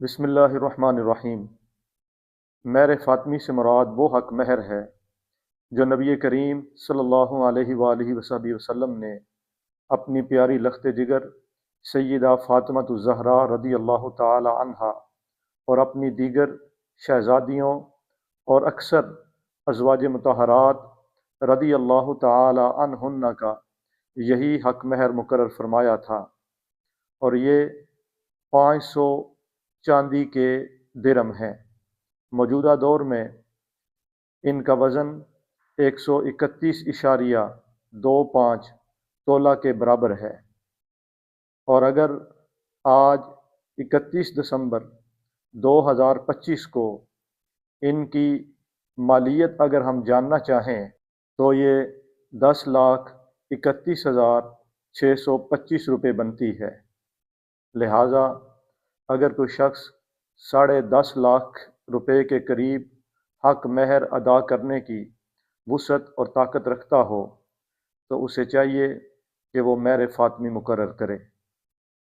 بسم اللہ الرحمن الرحیم۔ مہر فاطمی سے مراد وہ حق مہر ہے جو نبی کریم صلی اللہ علیہ وآلہ وسلم نے اپنی پیاری لخت جگر سیدہ فاطمۃ الزہرا رضی اللہ تعالی عنہا اور اپنی دیگر شہزادیوں اور اکثر ازواج مطہرات رضی اللہ تعالی عنہن کا یہی حق مہر مقرر فرمایا تھا، اور یہ 500 چاندی کے درم ہیں۔ موجودہ دور میں ان کا وزن 131.25 تولہ کے برابر ہے، اور اگر آج 31 دسمبر 2025 کو ان کی مالیت اگر ہم جاننا چاہیں تو یہ 10,31,625 روپے بنتی ہے۔ لہٰذا اگر کوئی شخص 10.5 لاکھ روپے کے قریب حق مہر ادا کرنے کی وسعت اور طاقت رکھتا ہو تو اسے چاہیے کہ وہ مہر فاطمی مقرر کرے۔